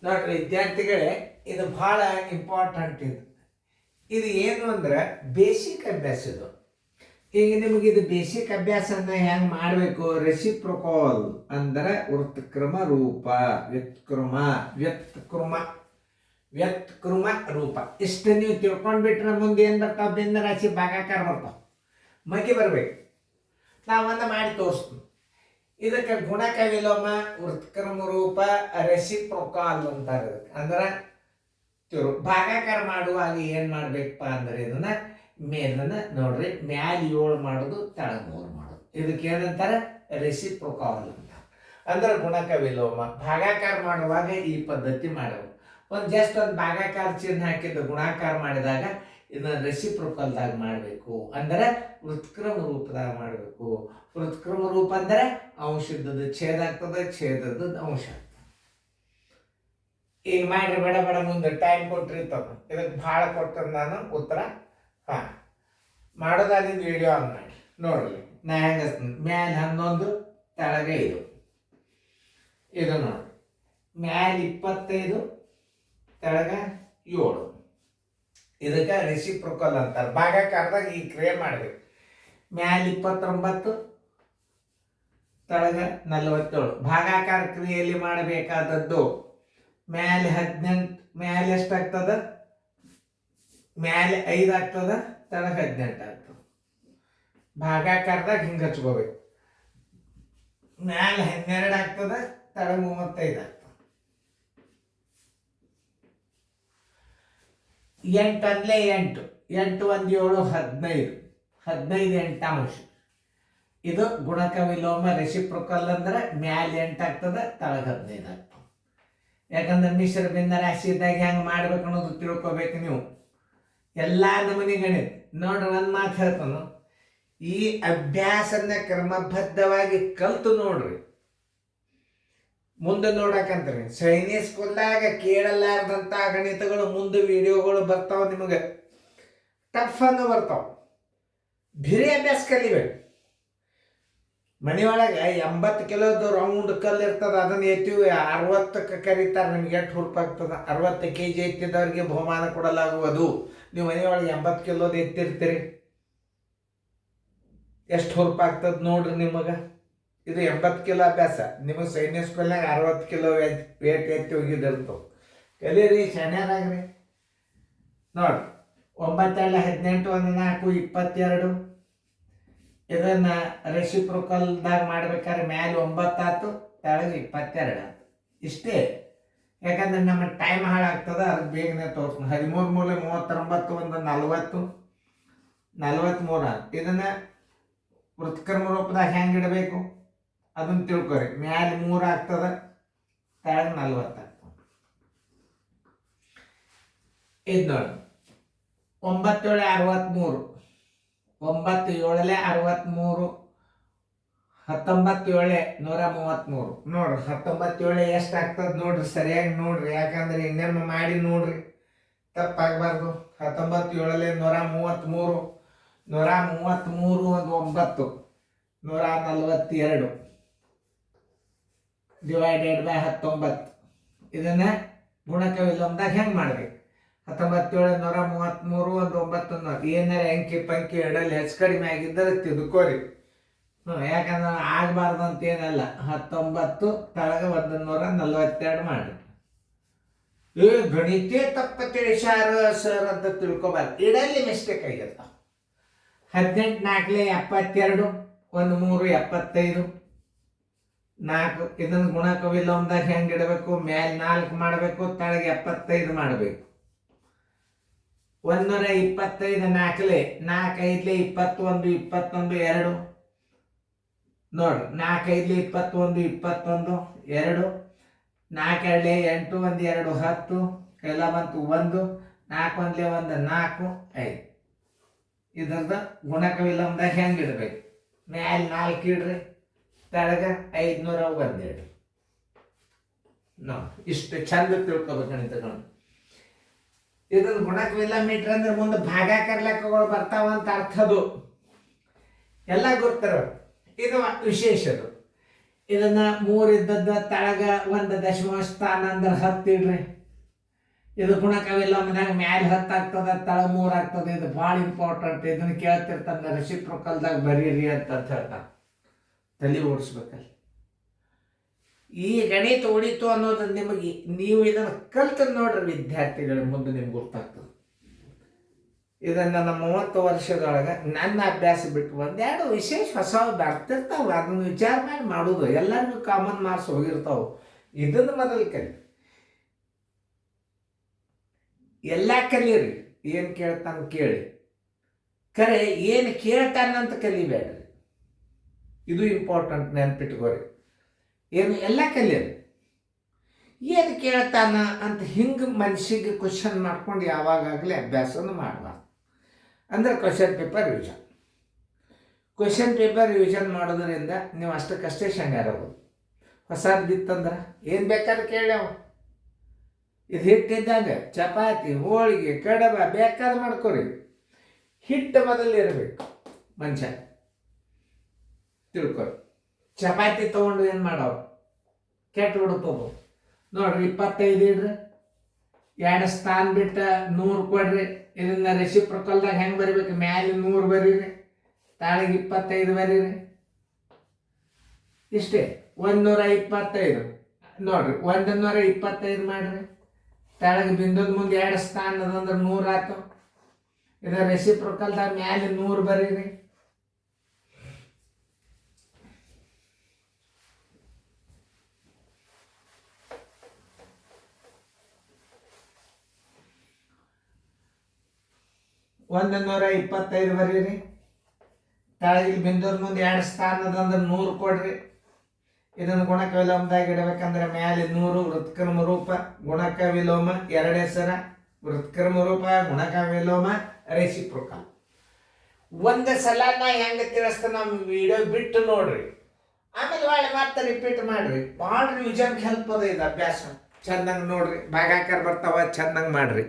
ನೋಡ್ರಿ ವಿದ್ಯಾರ್ಥಿಗಳೇ, ಇದು ಬಹಳ ಇಂಪಾರ್ಟೆಂಟ್. ಇದು ಏನು ಅಂದ್ರೆ ಬೇಸಿಕ್ ಅಭ್ಯಾಸ. ಇದು ಈಗ ನಿಮಗೆ ಇದು ಬೇಸಿಕ್ ಅಭ್ಯಾಸನ ಹೆಂಗೆ ಮಾಡಬೇಕು? ರೆಸಿಪ್ರೊಕಾಲ್ ಅಂದ್ರೆ ವೃತ್ಕ್ರಮ ರೂಪ, ವ್ಯುತ್ಕ್ರಮ ವ್ಯುತ್ಕ್ರಮ ವ್ಯುತ್ಕ್ರಮ ರೂಪ. ಇಷ್ಟು ನೀವು ತಿಳ್ಕೊಂಡ್ಬಿಟ್ರೆ ಮುಂದೆ ಏನು ಬರ್ತಾವ? ಭಿನ್ನ ರಾಶಿ ಭಾಗಾಕಾರ ಬರ್ತಾವ, ಮಗಿ ಬರ್ಬೇಕು. ನಾವೊಂದು ಮಾಡಿ ತೋರಿಸ್ತೀವಿ. ಇದಕ್ಕೆ ಗುಣಕ ವಿಲೋಮ, ವೃತ್ಕ್ರಮ ರೂಪ, ರೆಸಿಪ್ರೊಕಾಲ್ ಅಂತಾರೆ. ಅಂದ್ರೆ ಭಾಗಾಕಾರ ಮಾಡುವಾಗ ಏನು ಮಾಡ್ಬೇಕಪ್ಪ ಅಂದ್ರೆ ಇದನ್ನ ಮೇಲನ್ನ ನೋಡ್ರಿ, ಮ್ಯಾಲ 7 ಮಾಡೋದು, ತಳಗ 3 ಮಾಡೋದು. ಇದಕ್ಕೆ ಏನಂತಾರೆ? ರೆಸಿಪ್ರೊಕಾಲ್ ಅಂತ. ಅಂದ್ರೆ ಗುಣಕ ವಿಲೋಮ. ಭಾಗಾಕಾರ ಮಾಡುವಾಗ ಈ ಪದ್ಧತಿ ಮಾಡಬೇಕು. ಜಸ್ಟ್ ಒಂದು ಭಾಗಾಕಾರ ಚಿಹ್ನೆ ಹಾಕಿದ್ದು ಗುಣಾಕಾರ ಮಾಡಿದಾಗ ಇದನ್ನ ರೆಸಿಪ್ರೊಕಾಲ್ದಾಗ ಮಾಡಬೇಕು. ಅಂದ್ರೆ ವೃತ್ಕ್ರಮ ರೂಪದಾಗ ಮಾಡಬೇಕು. ವೃತ್ಕ್ರಮ ರೂಪ ಅಂದ್ರೆ ಅಂಶದ್ದು ಛೇದ ಆಗ್ತದೆ, ಛೇದದ್ದು ಅಂಶ ಆಗ್ತದೆ. ಈಗ ಮಾಡ್ರಿ, ಬೇಡ ಬೇಡ, ಮುಂದೆ ಟೈಮ್ ಕೊಟ್ಟಿರ್ತದ. ಇದಕ್ಕೆ ಭಾಳ ಕೊಟ್ಟದ ನಾನು ಉತ್ತರ. ಮಾಡೋದಾಗಿದ್ದು ವಿಡಿಯೋ ಆನ್ ಮಾಡಿ ನೋಡ್ರಿ. ನಾ ಹೆಂಗ ಮ್ಯಾಲ 11, ತಳಗ 5. ಇದು ನೋಡ್ರಿ, ಮ್ಯಾಲ 25, ತಳಗ 7. ಇದಕ್ಕೆ ರೆಸಿಪ್ರೊಕಲ್ ಅಂತಾರೆ. ಭಾಗಾಕಾರದಾಗ ಈ ಕ್ರಿಯೆ ಮಾಡ್ಬೇಕು. ಮ್ಯಾಲ 29, ತಳಗ 47. ಭಾಗಾಕಾರ ಕ್ರಿಯೆಯಲ್ಲಿ ಮಾಡಬೇಕಾದದ್ದು ಮ್ಯಾಲೆ 18, ಮ್ಯಾಲೆ ಎಷ್ಟಾಗ್ತದ? ಮ್ಯಾಲೆ 5 ಆಗ್ತದ, ತಳಗ 18 ಆಗ್ತದ. ಭಾಗಾಕಾರದಾಗ ಹಿಂಗೆ ಹಚ್ಕೋಬೇಕು. ಮ್ಯಾಲೆ 12 ಆಗ್ತದ, ತಳಗ 35 ಆಗ್ತದ. 8 ಅಂದ್ಲೆ 8, 8 1 7 15, 15 8 ಅಂಶ. ಇದು ಗುಣಕ ವಿಲೋಮ ರೆಸಿಪ್ರೊಕಲ್ ಅಂದ್ರೆ ಮ್ಯಾಲ 8 ಆಗ್ತದ, ತಳಗ 15 ಆಗ್ತದ. ಯಾಕಂದ್ರೆ ಮಿಶ್ರ ಭಿನ್ನ ರಾಶಿ ಇದ್ದಾಗ ಹೆಂಗೆ ಮಾಡ್ಬೇಕು ಅನ್ನೋದು ತಿಳ್ಕೊಬೇಕು ನೀವು. ಎಲ್ಲ ನಮೂನಿ ಗಣಿತ ನೋಡ್ರಿ. ಒಂದು ಮಾತು ಹೇಳ್ತಾನು, ಈ ಅಭ್ಯಾಸನ ಕ್ರಮಬದ್ಧವಾಗಿ ಕಲ್ತು ನೋಡ್ರಿ, ಮುಂದೆ ನೋಡಕಂತ್ರಿ. ಸೈನಿಕ ಸ್ಕೂಲ್ದಾಗ ಕೇಳಲಾರ್ದಂಥ ಗಣಿತಗಳು ಮುಂದೆ ವಿಡಿಯೋಗಳು ಬರ್ತಾವ. ನಿಮಗೆ ಟಫ್ ಅನ್ನೋ ಬರ್ತಾವ. ಬಿರಿ ಅಭ್ಯಾಸ ಕಲಿಬೇಕು. ಮನೆಯೊಳಗೆ 80 ಕಿಲೋದು ರೌಂಡ್ ಕಲ್ಲು ಇರ್ತದೆ, ಅದನ್ನು ಎತ್ತೀವಿ 60ಕ್ಕೆ ಕರೀತಾರೆ. ನಿಮ್ಗೆ ಎಷ್ಟು ಹುರುಪಾಗ್ತದೆ? 60 kg ಎತ್ತಿದವ್ರಿಗೆ ಬಹುಮಾನ ಕೊಡಲಾಗುವುದು. ನೀವು ಮನೆಯೊಳಗೆ 80 ಕಿಲೋದು ಎತ್ತಿರ್ತೀರಿ, ಎಷ್ಟು ಹುರುಪಾಗ್ತದೆ ನೋಡ್ರಿ ನಿಮಗೆ. ಇದು 80 ಕಿಲೋ ಅಭ್ಯಾಸ. ನಿಮಗೆ ಸೈನ್ಯ ಸ್ಕೂಲ್ನಾಗ 60 ಕಿಲೋ ವೇಟ್ ಎತ್ತಿ ಹೋಗಿದ್ದಿರ್ತವೆ. ಕಲೀರಿ, ಶಾಣ್ಯರಾಗ್ರಿ. ನೋಡ್ರಿ, 9 18 1 4 22. ಇದನ್ನ ರೆಸಿಪ್ರೊಕಲ್ದಾಗ ಮಾಡ್ಬೇಕಾದ್ರೆ ಮ್ಯಾಲೆ 9 ಆಯ್ತು, ತೆಳಗೆ 22 ಆಯ್ತು. ಇಷ್ಟೇ. ಯಾಕಂದ್ರೆ ನಮ್ಮ ಟೈಮ್ ಹಾಳಾಗ್ತದೆ, ಅದು ಬೇಗನೆ ತೋರಿಸ್ತೀನಿ. 13 ಮೂಲೆ 39, 1 40, 43 ಆಯ್ತು. ಇದನ್ನ ವೃತ್ಕರ್ಮ ರೂಪದಾಗ ಹೆಂಗೆ ಇಡಬೇಕು ಅದನ್ನ ತಿಳ್ಕೊರಿ. ಮ್ಯಾಲೆ 3 ಆಗ್ತದೆ, ತೆಳಗೆ 40 ಆಗ್ತದೆ. ಇದು ನೋಡಿ, 9 7 63, 9 7 63, 19 7 133. ನೋಡ್ರಿ, 19 7 ಎಷ್ಟು ಆಗ್ತದೆ ನೋಡ್ರಿ, ಸರಿಯಾಗಿ ನೋಡ್ರಿ. ಯಾಕಂದ್ರೆ ಇನ್ನೇನು ಮಾಡಿ ನೋಡ್ರಿ, ತಪ್ಪಾಗಬಾರ್ದು. 19 7 133, 133 1 9, 142 ಡಿವೈಡೆಡ್ ಬೈ 19. ಇದನ್ನ ಗುಣಕ ವಿಲೋಮದಾಗ ಹೆಂಗೆ ಮಾಡ್ಬೇಕು? 19 7 133 1 9. ಏನಾರ ಅಂಕಿ ಪಂಕಿ ಎಡಲ್ಲಿ ಹೆಚ್ಚು ಕಡಿಮೆ ಆಗಿದ್ದರೆ ತಿದ್ಕೋರಿ. ಯಾಕಂದ್ರೆ ಆಗಬಾರ್ದು ಅಂತ ಏನಲ್ಲ. 19 ತಳಗ 142 ಮಾಡ್ರಿ. ಗಣಿತ ತಪ್ಪ ತಿಳಿಸಾರ ಸರ್ ಅಂತ ತಿಳ್ಕೊಬಾರ್ದು. ಇಡಲ್ಲಿ ಮಿಸ್ಟೇಕ್ ಆಗಿರ್ತಾವ. 18 4 72, 1 3 75, 4. ಇದನ್ನು ಗುಣಕ ವಿಲೋಮದಾಗ ಹೆಂಗೆ ಇಡಬೇಕು? ಮ್ಯಾಲೆ 4 ಮಾಡಬೇಕು, ತಳಗೆ 75 ಮಾಡಬೇಕು. 125 4 4 5 21 21 2. ನೋಡ್ರಿ, 4 5 21 21 2, 4 2 8 1 2 10, ಎಲ್ಲ ಬಂತು 1, 4 1 1 4 5. ಇದ್ರದ್ದು ಗುಣಕ ವಿಲೋಮದಾಗ ಹೆಂಗೆ ಇಡಬೇಕು? ಮ್ಯಾಲೆ 4 ಇಡ್ರಿ, ತಳಗ 512. ನೋಡಿ, ಇಷ್ಟು ಚಂದ ತಿಳ್ಕೊಬೇಕು ಗಣಿತಗಳು. ಇದನ್ನು ಗುಣಕ ವಿಲೋಮ ಮೀಟ್ರ್ ಅಂದ್ರೆ ಮುಂದೆ ಭಾಗಾಕಾರ ಲೆಕ್ಕಗಳು ಬರ್ತಾವ ಅಂತ ಅರ್ಥದು ಎಲ್ಲ ಗೊತ್ತಿರೋ. ಇದು ವಿಶೇಷದು. ಇದನ್ನ 3 ಇದ್ದದ್ದ ತಳಗ 1 ದಶಮಾಂಶ ಸ್ಥಾನ ಅಂದ್ರೆ 10 ಇಡ್ರಿ. ಇದು ಗುಣಕವಿಲೋಮದಾಗ ಮ್ಯಾಲೆ 10 ಆಗ್ತದ, ತಳ 3 ಆಗ್ತದೆ. ಇದು ಭಾಳ ಇಂಪಾರ್ಟೆಂಟ್. ಇದನ್ನ ಕೇಳ್ತಿರ್ತಾನೆ ರೆಸಿಪ್ರೊಕಲ್ದಾಗ ಬರೀರಿ ಅಂತ ಹೇಳ್ತಾನೆ. ತಲೆ ಓಡಿಸ್ಬೇಕಲ್ಲ. ಈ ಗಣಿತ ಉಳಿತು ಅನ್ನೋದು ನಿಮಗೆ, ನೀವು ಇದನ್ನು ಕಲ್ತು ನೋಡ್ರಿ ವಿದ್ಯಾರ್ಥಿಗಳ ಮುಂದೆ ನಿಮ್ಗೆ ಗೊತ್ತಾಗ್ತದೆ. ಇದನ್ನು ನನ್ನ 30 ವರ್ಷದೊಳಗೆ ನನ್ನ ಅಭ್ಯಾಸ ಬಿಟ್ಟು ಒಂದೆರಡು ವಿಶೇಷ ಹೊಸ ಬರ್ತಿರ್ತಾವೆ. ಅದನ್ನು ವಿಚಾರ ಮಾಡಿ ಮಾಡೋದು. ಎಲ್ಲರಿಗೂ ಕಾಮನ್ ಮಾರ್ಕ್ಸ್ ಹೋಗಿರ್ತಾವೆ. ಇದನ್ನು ಮೊದಲು ಕಲಿ. ಎಲ್ಲ ಕಲೀರಿ. ಏನು ಕೇಳ್ತಾನೆ ಕೇಳಿ, ಖರೆ ಏನು ಕೇಳ್ತಾನಂತ ಕಲಿಬೇಡ್ರಿ. ಇದು ಇಂಪಾರ್ಟೆಂಟ್, ನೆನ್ಪಿಟ್ಕೋರಿ. ಏನು ಎಲ್ಲ ಕಲಿಯರಿ, ಏನು ಕೇಳ್ತಾನ ಅಂತ ಹಿಂಗೆ ಮನಸ್ಸಿಗೆ ಕ್ವಶನ್ ಮಾಡ್ಕೊಂಡು ಯಾವಾಗಲೇ ಅಭ್ಯಾಸವನ್ನು ಮಾಡಬಾರ್ದು. ಅಂದರೆ ಕ್ವಶನ್ ಪೇಪರ್ ರಿವಿಷನ್ ಮಾಡೋದ್ರಿಂದ ನೀವು ಅಷ್ಟಕ್ಕಷ್ಟೇ ಶಂಗಾರಬಹುದು. ಹೊಸದು ಬಿತ್ತಂದ್ರೆ ಏನು ಬೇಕಾದ್ರೆ ಕೇಳ್ಯಾವ. ಇದು ಹಿಟ್ಟಿದ್ದಾಗ ಚಪಾತಿ, ಹೋಳಿಗೆ, ಕಡಬ ಬೇಕಾದ್ರೆ ಮಾಡ್ಕೊರಿ. ಹಿಟ್ಟು ಮೊದಲು ಇರಬೇಕು ಮನುಷ್ಯ, ತಿಳ್ಕೊರಿ. ಚಪಾತಿ ತೊಗೊಂಡು ಏನು ಮಾಡವ, ಕೆಟ್ಟು ಬಿಡ್ತವು ನೋಡ್ರಿ. 25 ಇಡ್ರಿ, 2 ಸ್ಥಾನ ಬಿಟ್ಟು 100 ಕೊಡ್ರಿ. ಇದನ್ನ ರೆಸಿಪ್ರೊಕಲ್ದಾಗ ಹೆಂಗೆ ಬರಿಬೇಕು, ಮ್ಯಾಲೆ 100 ಬರೀರಿ, ತಾಳಿಗೆ 25 ಬರೀರಿ. ಇಷ್ಟೇ. 125 ನೋಡ್ರಿ, 125 ಮಾಡ್ರಿ. ತಾಳಿಗೆ ಬಿಂದದ ಮುಂದೆ 2 ಸ್ಥಾನ ಅದಂದ್ರೆ 100 ಆಯ್ತು. ಇದರ ರೆಸಿಪ್ರೊಕಲ್ದಾಗ ಮ್ಯಾಲೆ 100 ಬರೀರಿ. $125 ಬರೀರಿ. ತಾಳಿಗೆ ಬಿಂದೋದ ಮುಂದೆ 2 ಸ್ಥಾನ ಅದಂದ್ರೆ 100 ಕೊಡ್ರಿ. ಇದನ್ನು ಗುಣಕ ವಿಲೋಮದಾಗ ಇಡಬೇಕಂದ್ರೆ ಮ್ಯಾಲೆ 100 ವೃತ್ಕರ್ಮ ರೂಪ, ಗುಣಕ ವಿಲೋಮ 2 ಹೆಸರ, ವೃತ್ಕರ್ಮ ರೂಪ, ಗುಣಕ ವಿಲೋಮ, ರೆಸಿಪ್ರೊಕಲ್. ಒಂದು ಸಲ ನಾ ಹೆಂಗೆ ತಿಳಿಸ್ತ ನಮ್ಮ ವಿಡಿಯೋ ಬಿಟ್ಟು ನೋಡ್ರಿ, ಆಮೇಲೆ ಒಳ್ಳೆ ಮತ್ತೆ ರಿಪೀಟ್ ಮಾಡ್ರಿ. ಭಾಳ ರಿವಿಷನ್ಗೆ ಹೆಲ್ಪ್ ಅದ ಇದು ಅಭ್ಯಾಸ. ಚೆಂದಂಗೆ ನೋಡ್ರಿ, ಭಾಗಾಕಾರ ಬರ್ತಾವ, ಚೆಂದಂಗೆ ಮಾಡ್ರಿ.